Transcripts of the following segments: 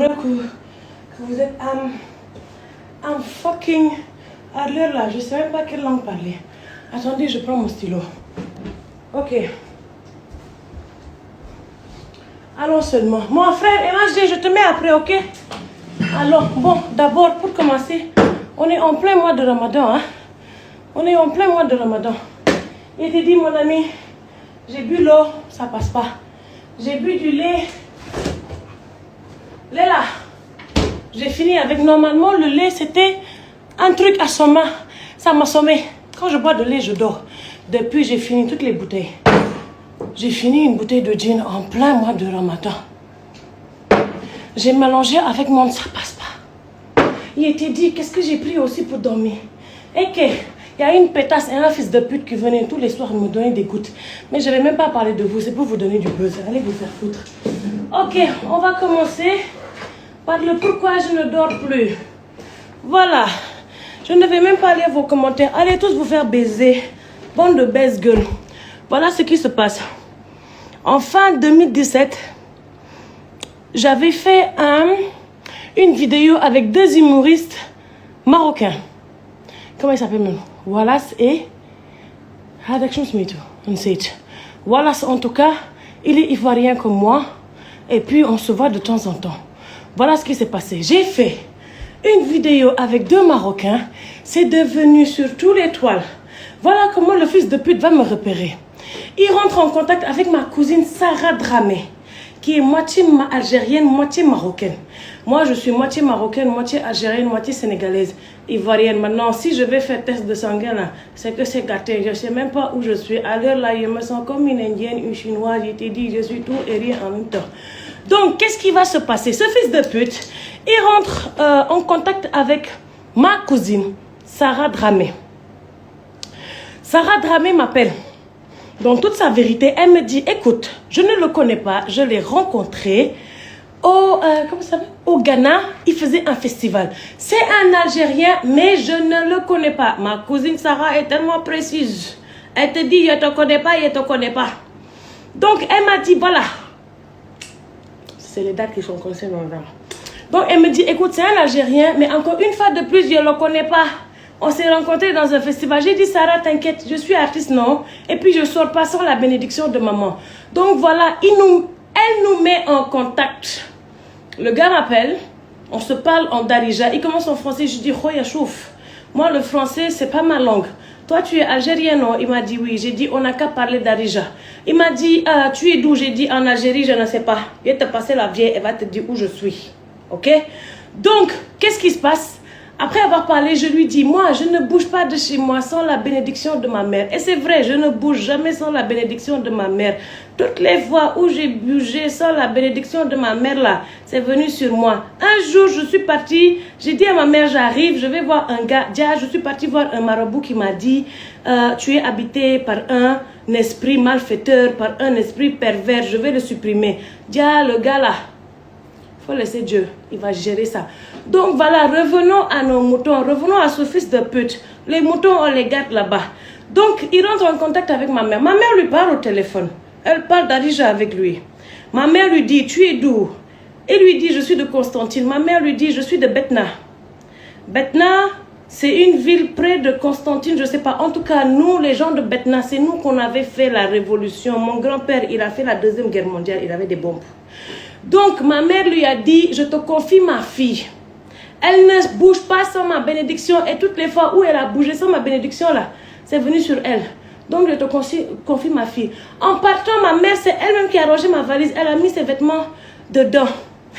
que vous êtes I'm fucking à l'heure là, je sais même pas quelle langue parler. Attendez, je prends mon stylo. Ok. Allons seulement. Mon frère, MHD, je te mets après, ok? Alors, bon, d'abord, pour commencer, on est en plein mois de Ramadan, hein? On est en plein mois de Ramadan. Il te dit, mon ami, j'ai bu l'eau, ça passe pas. J'ai bu du lait. Lait là. J'ai fini avec, normalement, le lait, c'était un truc assommant. Ça m'a assommé. Quand je bois de lait, je dors. Depuis, j'ai fini toutes les bouteilles. J'ai fini une bouteille de gin en plein mois de Ramadan. J'ai mélangé avec mon... Ça passe pas. Il était dit, qu'est-ce que j'ai pris aussi pour dormir? Et que, il y a une pétasse et un fils de pute qui venait tous les soirs me donner des gouttes. Mais je ne vais même pas parler de vous, c'est pour vous donner du buzz. Allez vous faire foutre. Ok, on va commencer par le pourquoi je ne dors plus. Voilà. Je ne vais même pas lire vos commentaires. Allez tous vous faire baiser. Bande de baise-gueule. Voilà ce qui se passe. En fin 2017, j'avais fait une vidéo avec deux humoristes marocains. Comment ils s'appellent même? Wallace et... Wallace, en tout cas, il est ivoirien comme moi. Et puis, on se voit de temps en temps. Voilà ce qui s'est passé. J'ai fait une vidéo avec deux Marocains. C'est devenu sur tous les toiles. Voilà comment le fils de pute va me repérer. Il rentre en contact avec ma cousine Sarah Dramé, qui est moitié algérienne, moitié marocaine. Moi, je suis moitié marocaine, moitié algérienne, moitié sénégalaise, ivoirienne. Maintenant, si je vais faire test de sanguin, là, c'est que c'est gâté. Je ne sais même pas où je suis. À l'heure là, je me sens comme une indienne, une chinoise. Je t'ai dit, je suis tout et rien en même temps. Donc, qu'est-ce qui va se passer? Ce fils de pute, il rentre en contact avec ma cousine, Sarah Dramé. Sarah Dramé m'appelle. Dans toute sa vérité, elle me dit, écoute, je ne le connais pas, je l'ai rencontré au Ghana, il faisait un festival. C'est un Algérien, mais je ne le connais pas. Ma cousine Sarah est tellement précise. Elle te dit, je ne te connais pas, je ne te connais pas. Donc, elle m'a dit, voilà. C'est les dates qui sont concernées. Donc, elle me dit, écoute, c'est un Algérien, mais encore une fois de plus, je ne le connais pas. On s'est rencontrés dans un festival. J'ai dit, Sarah, t'inquiète, je suis artiste, non? Et puis, je ne sors pas sans la bénédiction de maman. Donc, voilà, elle nous met en contact. Le gars m'appelle, on se parle en darija. Il commence en français, je dis, Khoya chouf. Moi, le français, c'est pas ma langue. Toi, tu es algérien, non? Il m'a dit oui. J'ai dit, on n'a qu'à parler darija. Il m'a dit, tu es d'où? J'ai dit, en Algérie, je ne sais pas. Je vais te passer la vieille, elle va te dire où je suis. Ok? Donc, qu'est-ce qui se passe? Après avoir parlé, je lui dis, moi, je ne bouge pas de chez moi sans la bénédiction de ma mère. Et c'est vrai, je ne bouge jamais sans la bénédiction de ma mère. Toutes les fois où j'ai bougé sans la bénédiction de ma mère, là, c'est venu sur moi. Un jour, je suis partie, j'ai dit à ma mère, j'arrive, je vais voir un gars. Dia, je suis partie voir un marabout qui m'a dit, tu es habité par un esprit malfaiteur, par un esprit pervers, je vais le supprimer. Dia, le gars là, il faut laisser Dieu, il va gérer ça. Donc voilà, revenons à nos moutons, revenons à ce fils de pute. Les moutons, on les garde là-bas. Donc, il rentre en contact avec ma mère. Ma mère lui parle au téléphone. Elle parle d'Arija avec lui. Ma mère lui dit, tu es d'où? Il lui dit, je suis de Constantine. Ma mère lui dit, je suis de Betna. Betna, c'est une ville près de Constantine, je ne sais pas. En tout cas, nous, les gens de Betna, c'est nous qu'on avait fait la révolution. Mon grand-père, il a fait la Deuxième Guerre mondiale, il avait des bombes. Donc, ma mère lui a dit, je te confie ma fille. Elle ne bouge pas sans ma bénédiction. Et toutes les fois où elle a bougé sans ma bénédiction, là, c'est venu sur elle. Donc, je te confie ma fille. En partant, ma mère, c'est elle-même qui a rangé ma valise. Elle a mis ses vêtements dedans.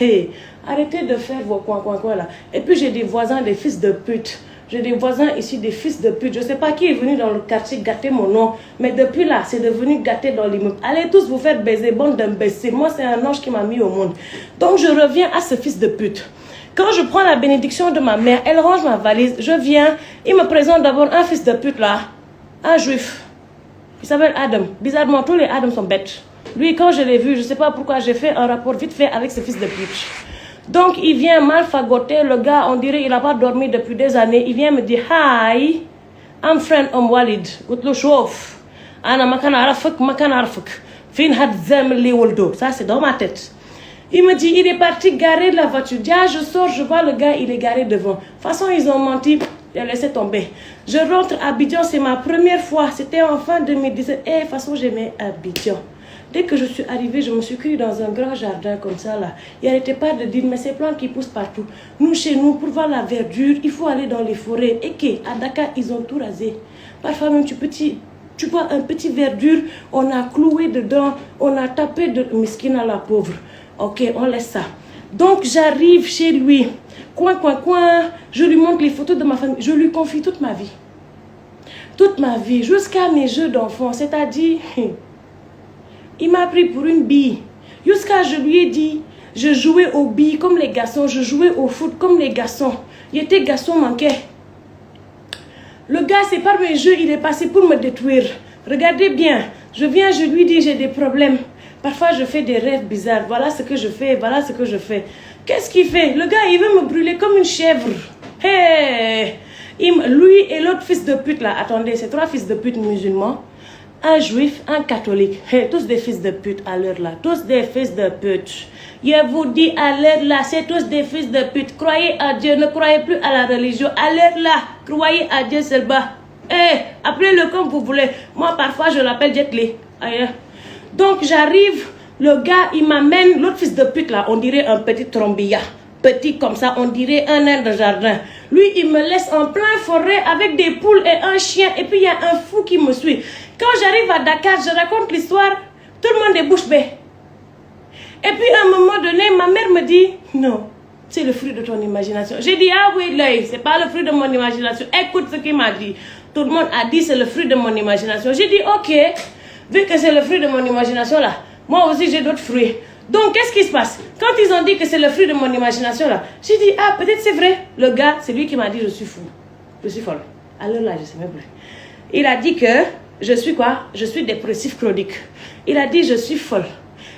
Hey, arrêtez de faire vos coins là. Et puis, j'ai des voisins, des fils de pute. J'ai des voisins ici, des fils de pute. Je ne sais pas qui est venu dans le quartier gâter mon nom. Mais depuis là, c'est devenu gâter dans l'immeuble. Allez tous vous faire baiser, bande d'imbéciles. Moi, c'est un ange qui m'a mis au monde. Donc, je reviens à ce fils de pute. Quand je prends la bénédiction de ma mère, elle range ma valise, je viens, il me présente d'abord un fils de pute là, un juif. Il s'appelle Adam. Bizarrement, tous les Adam sont bêtes. Lui, quand je l'ai vu, je ne sais pas pourquoi, j'ai fait un rapport vite fait avec ce fils de pute. Donc, il vient mal fagoter, le gars, on dirait il n'a pas dormi depuis des années. Il vient me dire, hi, I'm friend Walid. Goutlo chouf. Ana makana arafuk, makana arafuk. Fin had zem li woldo. Ça, c'est dans ma tête. Il me dit, il est parti garer la voiture. Ah, je sors, je vois le gars, il est garé devant. De toute façon, ils ont menti. J'ai laissé tomber. Je rentre à Abidjan, c'est ma première fois. C'était en fin 2017. Et de toute façon, j'aimais Abidjan. Dès que je suis arrivée, je me suis cueillie dans un grand jardin comme ça là. Il n'arrêtait pas de dire, mais ces plantes qui poussent partout. Nous, chez nous, pour voir la verdure, il faut aller dans les forêts. Et qu'à Dakar, ils ont tout rasé. Parfois même, tu vois un petit verdure, on a cloué dedans, on a tapé de miskin à la pauvre. Ok, on laisse ça. Donc, j'arrive chez lui. Coin, je lui montre les photos de ma famille. Je lui confie toute ma vie. Toute ma vie, jusqu'à mes jeux d'enfant. C'est-à-dire, il m'a pris pour une bille. Jusqu'à je lui ai dit, je jouais aux billes comme les garçons. Je jouais au foot comme les garçons. Il était garçon manqué. Le gars, c'est par mes jeux, il est passé pour me détruire. Regardez bien. Je viens, je lui dis, j'ai des problèmes. Parfois, je fais des rêves bizarres. Voilà ce que je fais, voilà ce que je fais. Qu'est-ce qu'il fait? Le gars, il veut me brûler comme une chèvre. Hey! Lui et l'autre fils de pute, là. Attendez, c'est 3 fils de pute musulmans. Un juif, un catholique. Hey, tous des fils de pute à l'heure, là. Tous des fils de pute. Je vous dis à l'heure, là, c'est tous des fils de pute. Croyez à Dieu, ne croyez plus à la religion. À l'heure, là, croyez à Dieu seulement. Hey, appelez-le comme vous voulez. Moi, parfois, je l'appelle Jet Li. Donc, j'arrive, le gars, il m'amène, l'autre fils de pute là, on dirait un petit trombilla. Petit comme ça, on dirait un air de jardin. Lui, il me laisse en plein forêt avec des poules et un chien. Et puis, il y a un fou qui me suit. Quand j'arrive à Dakar, je raconte l'histoire, tout le monde est bouche bée. Et puis, à un moment donné, ma mère me dit, non, c'est le fruit de ton imagination. J'ai dit, ah oui, l'œil, c'est pas le fruit de mon imagination. Écoute ce qu'il m'a dit. Tout le monde a dit, c'est le fruit de mon imagination. J'ai dit, ok. Vu que c'est le fruit de mon imagination là, moi aussi j'ai d'autres fruits. Donc qu'est-ce qui se passe? Quand ils ont dit que c'est le fruit de mon imagination là, j'ai dit, ah peut-être c'est vrai. Le gars, c'est lui qui m'a dit, je suis fou. Je suis folle. Alors là, je sais même plus. Il a dit que je suis quoi? Je suis dépressif chronique. Il a dit, je suis folle.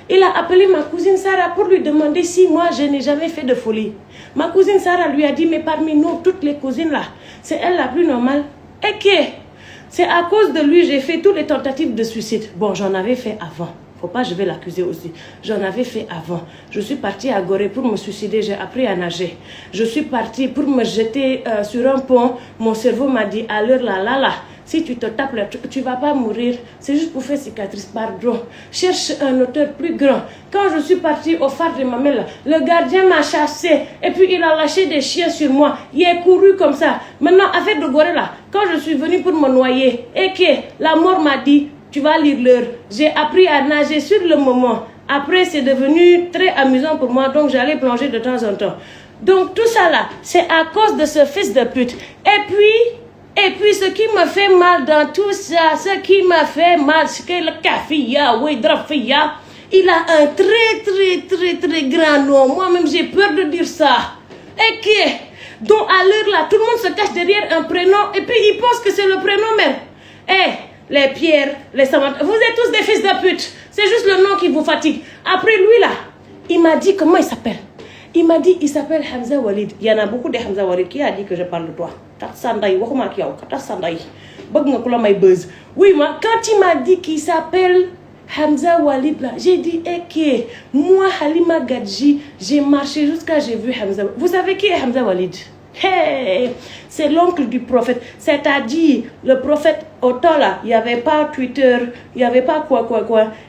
Il a appelé ma cousine Sarah pour lui demander si moi je n'ai jamais fait de folie. Ma cousine Sarah lui a dit, mais parmi nous, toutes les cousines là, c'est elle la plus normale. Et que c'est à cause de lui, j'ai fait toutes les tentatives de suicide. Bon, j'en avais fait avant. Faut pas, je vais l'accuser aussi. J'en avais fait avant. Je suis partie à Gorée pour me suicider. J'ai appris à nager. Je suis partie pour me jeter sur un pont. Mon cerveau m'a dit, à l'heure là, si tu te tapes là, tu vas pas mourir. C'est juste pour faire cicatrice. Pardon. Cherche un auteur plus grand. Quand je suis partie au phare de ma mère, le gardien m'a chassé. Et puis il a lâché des chiens sur moi. Il est couru comme ça. Maintenant, affaire de Gorée là, quand je suis venue pour me noyer, et que la mort m'a dit, tu vas lire l'heure. J'ai appris à nager sur le moment. Après, c'est devenu très amusant pour moi. Donc, j'allais plonger de temps en temps. Donc, tout ça là, c'est à cause de ce fils de pute. Et puis, ce qui me fait mal dans tout ça, ce qui m'a fait mal, c'est que le Kafia, oui, Drafia, il a un très grand nom. Moi-même, j'ai peur de dire ça. Et que, donc, à l'heure là, tout le monde se cache derrière un prénom. Et puis, il pense que c'est le prénom même. Les Pierre, les Samantha, vous êtes tous des fils de pute. C'est juste le nom qui vous fatigue. Après lui là, il m'a dit comment il s'appelle. Il m'a dit il s'appelle Hamza Walid. Il y en a beaucoup de Hamza Walid qui a dit que je parle de toi. Oui, moi, quand il m'a dit qu'il s'appelle Hamza Walid là, j'ai dit ok, moi Halima Gadji, j'ai marché jusqu'à j'ai vu Hamza. Vous savez qui est Hamza Walid? Hey, c'est l'oncle du prophète. C'est-à-dire, le prophète, au temps là, il n'y avait pas Twitter, il n'y avait pas quoi.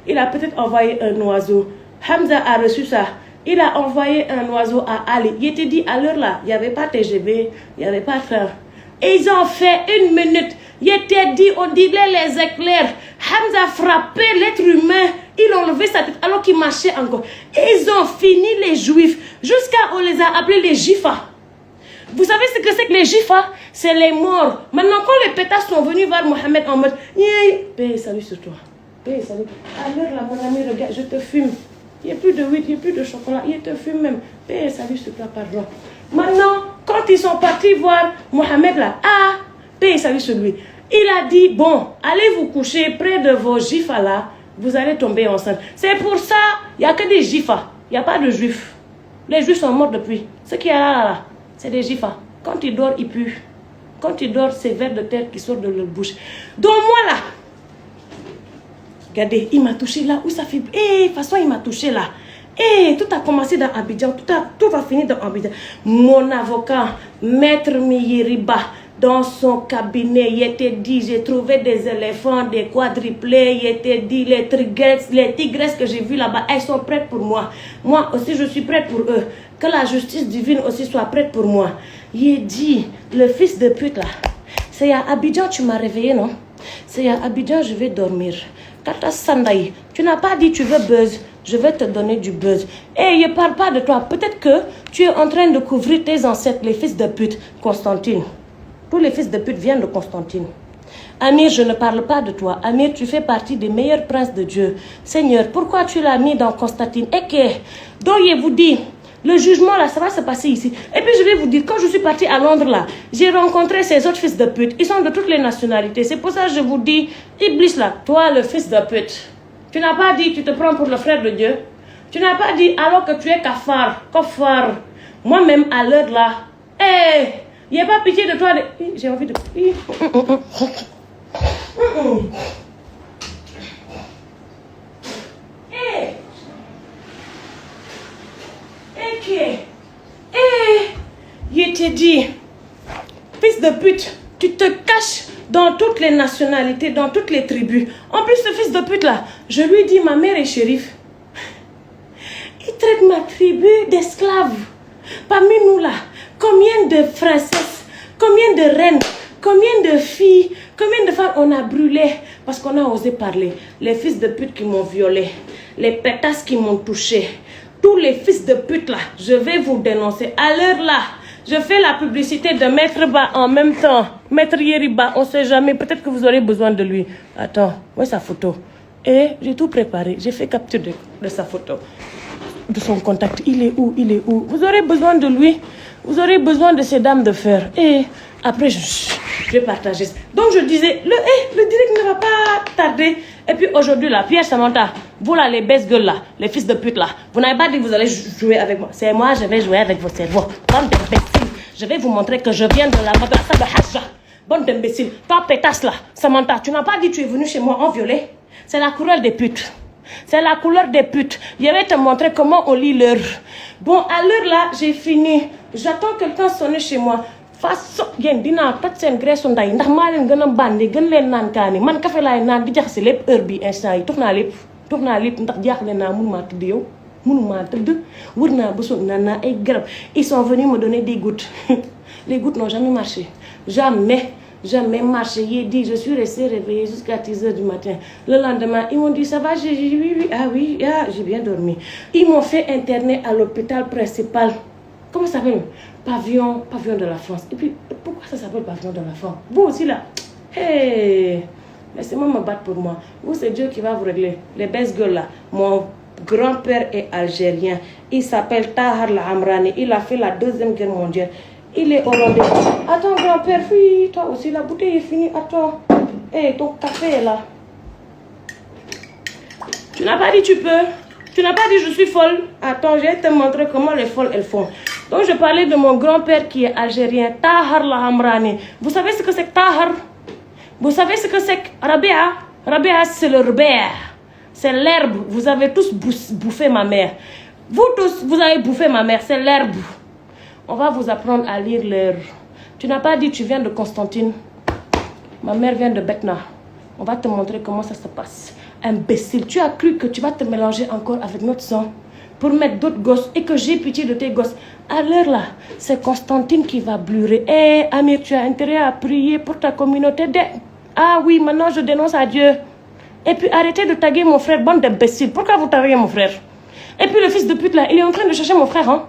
Il a peut-être envoyé un oiseau. Hamza a reçu ça. Il a envoyé un oiseau à Ali. Il était dit, à l'heure là, il n'y avait pas TGV, il n'y avait pas train. Et ils ont fait 1 minute. Il était dit, on dirait les éclairs. Hamza frappait l'être humain. Il a enlevé sa tête alors qu'il marchait encore. Et ils ont fini les juifs. Jusqu'à on les a appelés les Jifa. Vous savez ce que c'est que les Jifa? C'est les morts. Maintenant, quand les pétasses sont venus voir Mohamed en mode, paix, salut sur toi. Paix, salut. Alors là, mon ami, regarde, je te fume. Il n'y a plus de huile, il n'y a plus de chocolat. Il te fume même. Paix, salut sur toi, pardon. Maintenant, quand ils sont partis voir Mohamed là, paix, salut sur lui. Il a dit, bon, allez vous coucher près de vos Jifa là, vous allez tomber enceinte. C'est pour ça, il n'y a que des Jifa. Il n'y a pas de juifs. Les juifs sont morts depuis. Ce qui est là, c'est des Jifa. Quand ils dorment, ils puent. Quand ils dorment, c'est vers de terre qui sort de leur bouche. Donc moi là, regardez, il m'a touché là où ça fait. De toute façon, il m'a touché là. Et tout a commencé dans Abidjan, tout va finir dans Abidjan. Mon avocat, Maître Miyiriba, dans son cabinet, il était dit, j'ai trouvé des éléphants, des quadruplés, il était dit, les tigresses que j'ai vues là-bas, elles sont prêtes pour moi. Moi aussi, je suis prête pour eux. Que la justice divine aussi soit prête pour moi. Il dit, le fils de pute là, c'est à Abidjan, tu m'as réveillé, non? C'est à Abidjan, je vais dormir. Tata Sandaï, tu n'as pas dit tu veux buzz, je vais te donner du buzz. Et je ne parle pas de toi. Peut-être que tu es en train de couvrir tes ancêtres, les fils de pute. Constantine. Tous les fils de pute viennent de Constantine. Amir, je ne parle pas de toi. Amir, tu fais partie des meilleurs princes de Dieu. Seigneur, pourquoi tu l'as mis dans Constantine? Et que, donc il vous dit, le jugement là, ça va se passer ici. Et puis je vais vous dire, quand je suis partie à Londres là, j'ai rencontré ces autres fils de pute. Ils sont de toutes les nationalités. C'est pour ça que je vous dis, Iblis là, toi le fils de pute. Tu n'as pas dit, tu te prends pour le frère de Dieu. Tu n'as pas dit, alors que tu es kafar. Moi-même à l'heure là, hé, il n'y a pas pitié de toi. J'ai envie de... Je t'ai dit, fils de pute, tu te caches dans toutes les nationalités, dans toutes les tribus. En plus, ce fils de pute là, je lui dis, ma mère est shérif. Il traite ma tribu d'esclaves. Parmi nous là, combien de princesses, combien de reines, combien de filles, combien de femmes on a brûlé parce qu'on a osé parler. Les fils de pute qui m'ont violé, les pétasses qui m'ont touché. Tous les fils de pute là, je vais vous dénoncer. À l'heure là, je fais la publicité de Maître Ba en même temps. Maître Yeriba, on ne sait jamais, peut-être que vous aurez besoin de lui. Attends, où est sa photo? Et j'ai tout préparé, j'ai fait capture de sa photo, de son contact. Il est où? Il est où? Vous aurez besoin de lui, vous aurez besoin de ces dames de fer. Et après, je vais partager. Donc je disais, le direct ne va pas tarder. Et puis aujourd'hui, là, Pierre Samantha, vous là, les baisse gueules là, les fils de pute là, vous n'avez pas dit que vous allez jouer avec moi. C'est moi, je vais jouer avec vos cerveaux. Bande d'imbéciles, je vais vous montrer que je viens de la madrasa de Hajja. Bande d'imbéciles, toi pétasse là, Samantha, tu n'as pas dit que tu es venu chez moi en violet. C'est la couleur des putes. C'est la couleur des putes. Je vais te montrer comment on lit l'heure. Bon, à l'heure là, j'ai fini. J'attends quelqu'un sonner chez moi. Façon yéen dinaa toj seen graisse nday ndax maa leen gën a bandi gën leen naan kaani man café laay naan di jaxase lépp heure bi instant yi tux naa lépp ndax jaaxle naa mënumaa tëdd yow mënumaa tëdd wër naa ba soog naan naa ay garab. Ils sont venus me donner des gouttes. Les gouttes n'ont jamais marché, jamais marché. J'ai dit, je suis restée réveillée jusqu'à 10h du matin. Le lendemain, ils m'ont dit, ça va? J'ai dit, oui, j'ai bien dormi. Ils m'ont fait interner à l'hôpital principal. Comment ça s'appelle? Pavillon de la France. Et puis, pourquoi ça s'appelle pavillon de la France? Vous aussi là, hey, laissez-moi me battre pour moi. Vous, c'est Dieu qui va vous régler. Les best girls là, mon grand-père est algérien. Il s'appelle Tahar Al-Amrani. Il a fait la Deuxième Guerre mondiale. Il est hollandais. Attends, grand-père, oui, toi aussi, la bouteille est finie. Attends. Hé, ton café est là. Tu n'as pas dit tu peux. Tu n'as pas dit je suis folle. Attends, je vais te montrer comment les folles, elles font. Donc, je parlais de mon grand-père qui est algérien, Tahar Al-Amrani. Vous savez ce que c'est que Tahar? Vous savez ce que c'est que Rabia? Rabia, c'est le rebère. C'est l'herbe. Vous avez tous bouffé ma mère. Vous tous, vous avez bouffé ma mère. C'est l'herbe. On va vous apprendre à lire l'heure. Tu n'as pas dit tu viens de Constantine. Ma mère vient de Betna. On va te montrer comment ça se passe. Imbécile, tu as cru que tu vas te mélanger encore avec notre sang pour mettre d'autres gosses et que j'ai pitié de tes gosses. À l'heure là, c'est Constantine qui va blurer. Eh, Amir, tu as intérêt à prier pour ta communauté. Ah oui, maintenant je dénonce à Dieu. Et puis arrêtez de taguer mon frère, bande d'imbéciles. Pourquoi vous taguez mon frère? Et puis le fils de pute là, il est en train de chercher mon frère, hein?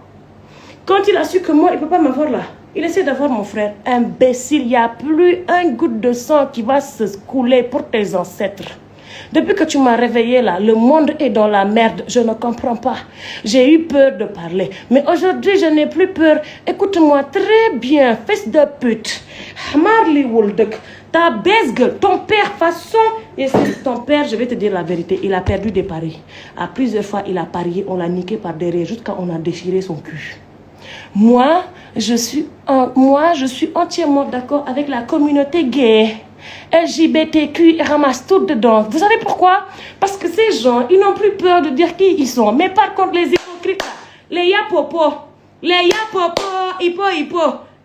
Quand il a su que moi, il ne peut pas m'avoir là, il essaie d'avoir mon frère. Imbécile, il n'y a plus un goutte de sang qui va se couler pour tes ancêtres. Depuis que tu m'as réveillé là, le monde est dans la merde. Je ne comprends pas. J'ai eu peur de parler. Mais aujourd'hui, je n'ai plus peur. Écoute-moi très bien, fils de pute. Marley Woldek, ta baisse gueule, ton père, façon. Et c'est ton père, je vais te dire la vérité, il a perdu des paris. À plusieurs fois, il a parié, on l'a niqué par derrière, jusqu'à on a déchiré son cul. Moi, je suis entièrement d'accord avec la communauté gay. LGBTQ, ils ramassent tout dedans. Vous savez pourquoi? Parce que ces gens, ils n'ont plus peur de dire qui ils sont. Mais par contre, les Les yapopo. Les yapopo.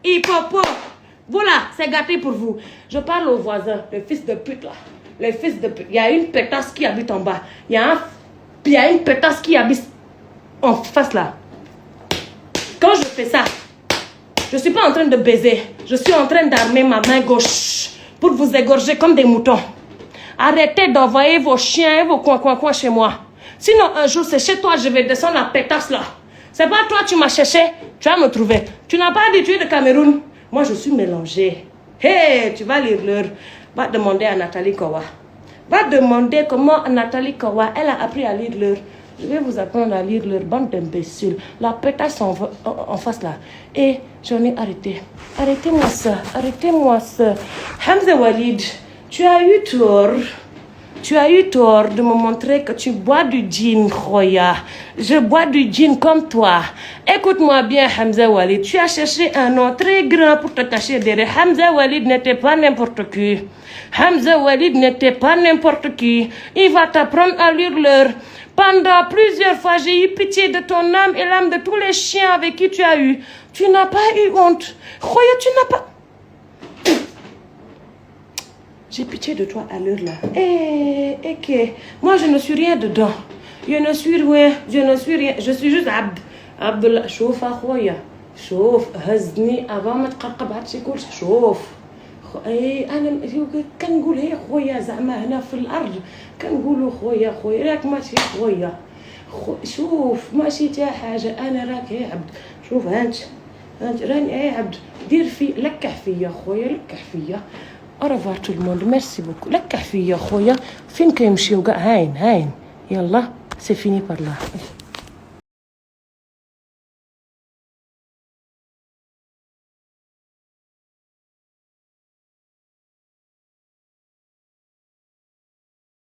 Hippo. Voilà, c'est gâté pour vous. Je parle aux voisins, le fils de pute là. Le fils de pute. Il y a une pétasse qui habite en bas. Il y a une pétasse qui habite en face là. Quand je fais ça, je ne suis pas en train de baiser. Je suis en train d'armer ma main gauche pour vous égorger comme des moutons. Arrêtez d'envoyer vos chiens et vos coins chez moi. Sinon, un jour, c'est chez toi, je vais descendre la pétasse là. C'est pas toi, tu m'as cherché, tu vas me trouver. Tu n'as pas dit tu es de Cameroun. Moi, je suis mélangée. Hey, tu vas lire l'heure. Va demander à Nathalie Kowa. Va demander comment Nathalie Kowa, elle a appris à lire l'heure. Je vais vous apprendre à lire l'heure, bande d'imbéciles. La pétasse en face là. Et j'en ai arrêté. Arrêtez-moi ça. Hamza Walid, tu as eu tort. Tu as eu tort de me montrer que tu bois du gin, Khoya. Je bois du gin comme toi. Écoute-moi bien, Hamza Walid. Tu as cherché un nom très grand pour te cacher derrière. Hamza Walid n'était pas n'importe qui. Hamza Walid n'était pas n'importe qui. Il va t'apprendre à lire l'heure. Pendant plusieurs fois, j'ai eu pitié de ton âme et l'âme de tous les chiens avec qui tu as eu. Tu n'as pas eu honte. Khoya, tu n'as pas... J'ai pitié de toi à l'heure là. Moi, je ne suis rien dedans. Je ne suis rien. Je suis juste Abd. Abdullah. شوف أخويا. شوف هزني avant ما تقرقب هادشي كلشي. شوف. أنا كنقول هي خويا زعما هنا في الأرض كنقولوا خويا راك ماشي خويا. شوف ماشي تا حاجة أنا راك يا عبد. شوف هانت راني يا عبد دير في لكح فيا خويا لكح فيا. Au revoir tout le monde, merci beaucoup. La café, khoya, fin que m'chio ga hain. Yallah, c'est fini par là.